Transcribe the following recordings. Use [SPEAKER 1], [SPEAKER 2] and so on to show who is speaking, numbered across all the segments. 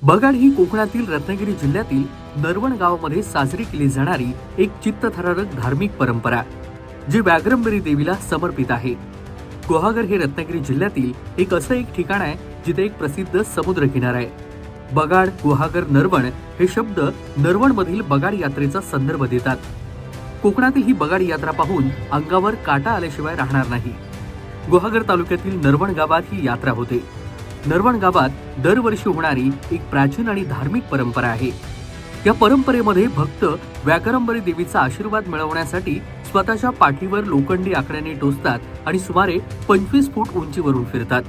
[SPEAKER 1] बगाड ही कोकणातील रत्नागिरी जिल्ह्यातील नरवण गावामध्ये साजरी केली जाणारी एक चित्तथरारक धार्मिक परंपरा जी व्याघ्रंबरी देवीला समर्पित आहे। गुहागर हे रत्नागिरी जिल्ह्यातील एक ठिकाण आहे जिथे एक प्रसिद्ध समुद्र किनारा आहे। बगाड, गुहागर, नरवण हे शब्द नरवण मधील बगाड यात्रेचा संदर्भ देतात। कोकणातील ही बगाड यात्रा पाहून अंगावर काटा आल्याशिवाय राहणार नाही। गुहागर तालुक्यातील नरवण गावात ही यात्रा होते। नरवण गावात दरवर्षी होणारी एक प्राचीन आणि धार्मिक परंपरा आहे। या परंपरेमध्ये भक्त व्याघ्रंबरी देवीचा आशीर्वाद मिळवण्यासाठी स्वतःच्या पाठीवर लोखंडी आकड्याने टोचतात आणि सुमारे 25 फूट उंचीवरून फिरतात।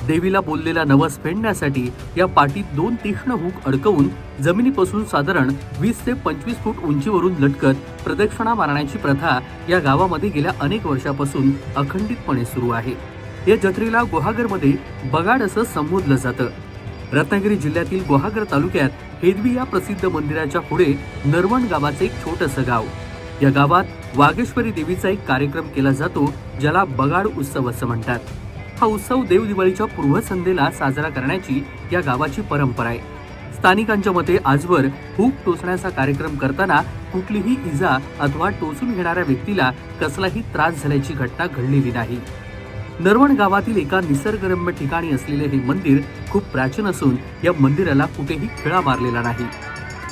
[SPEAKER 1] देवीला बोललेला नवस फेडण्यासाठी या पाठीत 2 तीक्ष्ण हुक अडकवून जमिनीपासून साधारण 20 ते 25 फूट उंचीवरून लटकत प्रदक्षिणा मारण्याची प्रथा या गावामध्ये गेल्या अनेक वर्षापासून अखंडितपणे सुरू आहे। या जत्रेला गुहागरमध्ये बगाड असं संबोधलं जातं। रत्नागिरी जिल्ह्यातील गुहागर तालुक्यात हेदवी या प्रसिद्ध मंदिराच्या पुढे नरवण गावाचं एक छोटंसं गाव। या गावात वागेश्वरी देवीचा एक कार्यक्रम केला जातो ज्याला बगाड उत्सव असं म्हणतात। हा उत्सव देव दिवाळीच्या पूर्वसंध्येला साजरा करण्याची या गावाची परंपरा आहे। स्थानिकांच्या मते आजवर हुक टोचण्याचा कार्यक्रम करताना कुठलीही इजा अथवा टोचून घेणाऱ्या व्यक्तीला कसलाही त्रास झाल्याची घटना घडलेली नाही। नरवण गावातील एका निसर्गरम्य ठिकाणी असलेले हे मंदिर खूप प्राचीन असून या मंदिराला कुठेही खिळा मारलेला नाही।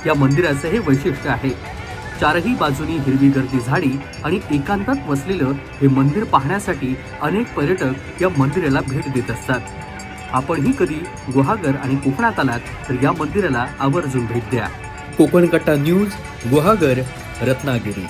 [SPEAKER 1] या मंदिराचे हे वैशिष्ट्य आहे। चारही बाजूनी हिरवी गर्दी झाडी आणि एकांतात वसलेलं हे मंदिर पाहण्यासाठी अनेक पर्यटक या मंदिराला भेट देत असतात। आपणही कधी गुहागर आणि कोकणात आलात तर या मंदिराला आवर्जून भेट द्या। कोकण कट्टा न्यूज, गुहागर, रत्नागिरी।